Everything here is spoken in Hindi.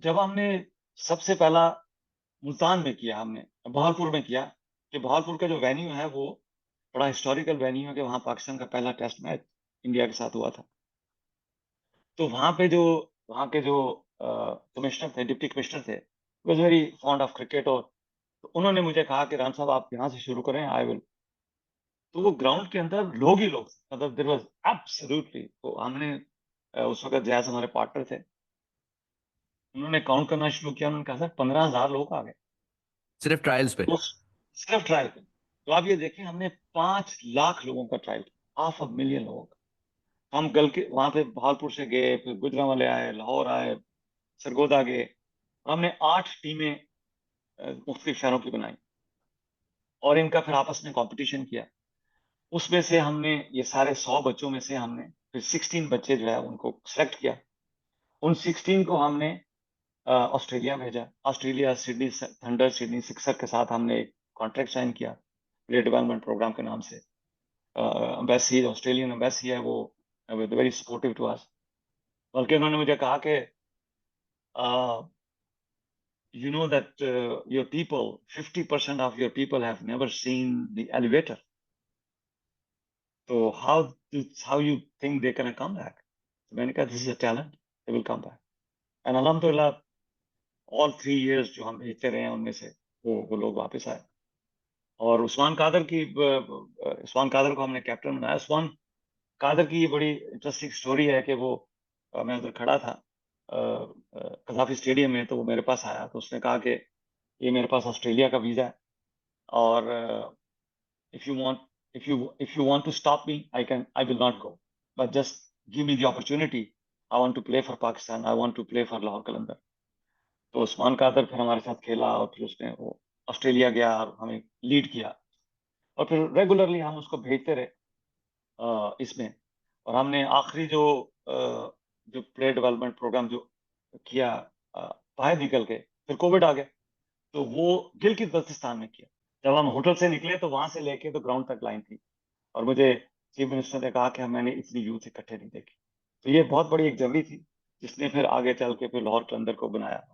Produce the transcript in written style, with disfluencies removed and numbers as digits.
जब हमने सबसे पहला मुल्तान में किया, हमने बहावलपुर में किया कि बहावलपुर का जो वेन्यू है वो बड़ा हिस्टोरिकल वेन्यू है कि वहाँ पाकिस्तान का पहला टेस्ट मैच इंडिया के साथ हुआ था। तो वहाँ पे जो वहाँ के जो कमिश्नर थे, डिप्टी कमिश्नर थे, was very fond of cricket. और तो उन्होंने मुझे कहा कि राम साहब आप यहाँ से शुरू करें, आई विल। तो वो ग्राउंड के अंदर लोग ही लोग, मतलब देयर वाज एब्सोल्युटली। तो हमने उस वक्त जैसे हमारे पार्टनर थे, उन्होंने काउंट करना शुरू किया। उन्होंने कहा सर 15,000 लोग आ गए सिर्फ ट्रायल्स पे? तो सिर्फ ट्रायल पे। तो आप ये देखें, हमने 5 लाख लोगों का ट्रायल किया, 500,000 लोगों का। हम गल के वहां पे बहालपुर से गए, फिर गुजरांवाले आए, लाहौर आए, सरगोदा गए। हमने 8 टीमें मुख्तलिफ शहरों की बनाई और इनका फिर आपस में कंपटीशन किया। उसमें से हमने ये सारे 100 बच्चों में से हमने फिर 16 बच्चे जो है उनको सेलेक्ट किया। उन 16 को हमने ऑस्ट्रेलिया भेजा। Australia Sydney thunder, Sydney sixer के साथ हमने एक कॉन्ट्रैक्ट साइन किया प्लेयर डेवलपमेंट प्रोग्राम के नाम से। एम्बेसी, ऑस्ट्रेलियन एम्बेसी है वो, वेरी सपोर्टिव टू अस। बल्कि उन्होंने मुझे कहा कि you know that your people, 50% of your people have never seen the elevator. So how you think they can come back? तो मैंने कहा this is a talent, they will come back. And alhamdulillah, all 3 years जो हम भेजते रहे हैं उनमें से वो लोग वापस आए। और उस्मान कादर को हमने कैप्टन बनाया। उस्मान कादर की ये बड़ी इंटरेस्टिंग स्टोरी है कि वो मैं उधर खड़ा था कजाफी स्टेडियम में, तो वो मेरे पास आया। तो उसने कहा कि ये मेरे पास ऑस्ट्रेलिया का वीजा है और if you want if you want to stop me, I will not go, but just give me the opportunity. I want to play for Pakistan, I want to play for Lahore Qalandar। तो उस्मान कादर फिर हमारे साथ खेला और फिर उसने वो ऑस्ट्रेलिया गया और हमें लीड किया। और फिर रेगुलरली हम उसको भेजते रहे इसमें। और हमने आखिरी जो प्लेयर डेवलपमेंट प्रोग्राम जो किया बाहर निकल के, फिर कोविड आ गया, तो वो गिलगित बल्तिस्तान में किया। जब हम होटल से निकले तो वहां से लेके तो ग्राउंड तक लाइन थी। और मुझे चीफ मिनिस्टर ने कहा कि मैंने इतनी यूथ इकट्ठे नहीं देखी। तो ये बहुत बड़ी एक जर्नी थी जिसने फिर आगे चल के फिर लाहौर कलंदर को बनाया।